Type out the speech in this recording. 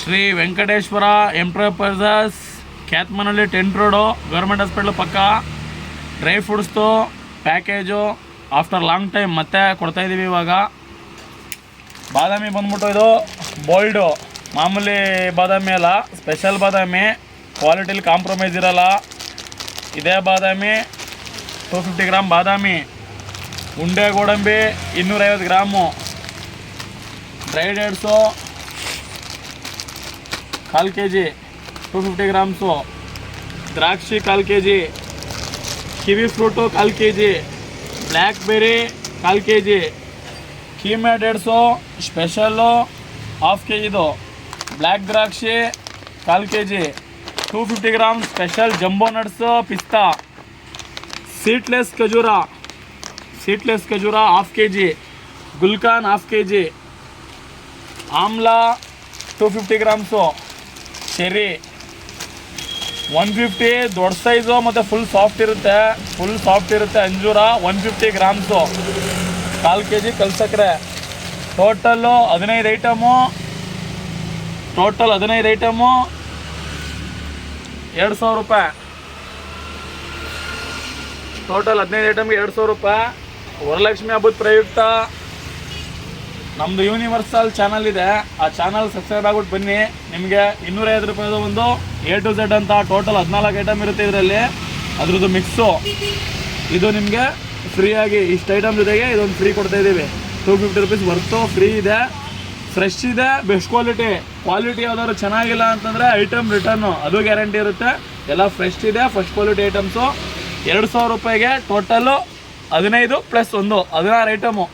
Shri Venkateshwara enterprises Kyathanahalli 10 road government hospital ಪಕ್ಕ dry ಫ್ರೂಟ್ಸ್ದು package after long time ಮತ್ತೆ ಕೊಡ್ತಾಯಿದ್ದೀವಿ. ಇವಾಗ ಬಾದಾಮಿ ಬಂದ್ಬಿಟ್ಟು ಇದು ಬೋಲ್ಡು ಮಾಮೂಲಿ ಬಾದಾಮಿ ಅಲ್ಲ, ಸ್ಪೆಷಲ್ ಬಾದಾಮಿ, ಕ್ವಾಲಿಟಿಲಿ ಕಾಂಪ್ರಮೈಸ್ ಇರೋಲ್ಲ. ಇದೇ ಬಾದಾಮಿ 250 ಗ್ರಾಮ್ ಬಾದಾಮಿ, ಉಂಡೆ ಗೋಡಂಬಿ 250 gram, dry dates 1/4 kg 250 grams, ದ್ರಾಕ್ಷಿ 1/4 kg, kiwi fruit 1/4 kg, blackberry 1/4 kg, ಕೀಮೆ ಡೇಟ್ಸು ಸ್ಪೆಷಲ್ಲು 1/2 kg, ಬ್ಲ್ಯಾಕ್ ದ್ರಾಕ್ಷಿ 1/4 kg, 250 gram special jumbo nuts ಪಿಸ್ತಾ, ಸೀಡ್ಲೆಸ್ ಖಜೂರ 1/2 kg, ಗುಲ್ಕಾನ್ 1/2 kg, ಆಮ್ಲಾ 250 ಗ್ರಾಮ್ಸು, ಚೆರಿ 150 ದೊಡ್ಡ ಸೈಜು ಮತ್ತು ಫುಲ್ ಸಾಫ್ಟ್ ಇರುತ್ತೆ ಅಂಜೂರ 150 ಗ್ರಾಮ್ಸು, 1/4 kg ಕಲ್ಸಕ್ರೆ. ಟೋಟಲ್ಲು 15 ಐಟಮು 2,000 ರೂಪಾಯಿ. ಟೋಟಲ್ 15 ಐಟಮ್ಗೆ 2,000 ರೂಪಾಯಿ. ವರಲಕ್ಷ್ಮಿ ಹಬ್ಬದ ಪ್ರಯುಕ್ತ ನಮ್ಮದು ಯೂನಿವರ್ಸಲ್ ಚಾನಲ್ ಇದೆ, ಆ ಚಾನಲ್ ಸಬ್ಸ್ಕ್ರೈಬ್ ಆಗ್ಬಿಟ್ಟು ಬನ್ನಿ. ನಿಮಗೆ 250 ರೂಪಾಯಿದು ಒಂದು A to Z ಅಂತ ಟೋಟಲ್ 14 ಐಟಮ್ ಇರುತ್ತೆ ಇದರಲ್ಲಿ. ಅದ್ರದ್ದು ಮಿಕ್ಸು ಇದು ನಿಮಗೆ ಫ್ರೀಯಾಗಿ ಇಷ್ಟು ಐಟಮ್ ಜೊತೆಗೆ ಇದೊಂದು ಫ್ರೀ ಕೊಡ್ತಾಯಿದ್ದೀವಿ. 250 ರೂಪೀಸ್ ವರ್ತು ಫ್ರೀ ಇದೆ, ಫ್ರೆಶ್ ಇದೆ, ಬೆಸ್ಟ್ ಕ್ವಾಲಿಟಿ ಯಾವ್ದಾದ್ರು ಚೆನ್ನಾಗಿಲ್ಲ ಅಂತಂದರೆ ಐಟಮ್ ರಿಟರ್ನು, ಅದು ಗ್ಯಾರಂಟಿ ಇರುತ್ತೆ. ಎಲ್ಲ ಫ್ರೆಶ್ ಇದೆ, ಫಸ್ಟ್ ಕ್ವಾಲಿಟಿ ಐಟಮ್ಸು. 2,000 ರೂಪಾಯಿಗೆ ಟೋಟಲ್ಲು 15 + 1 16 ಐಟಮು.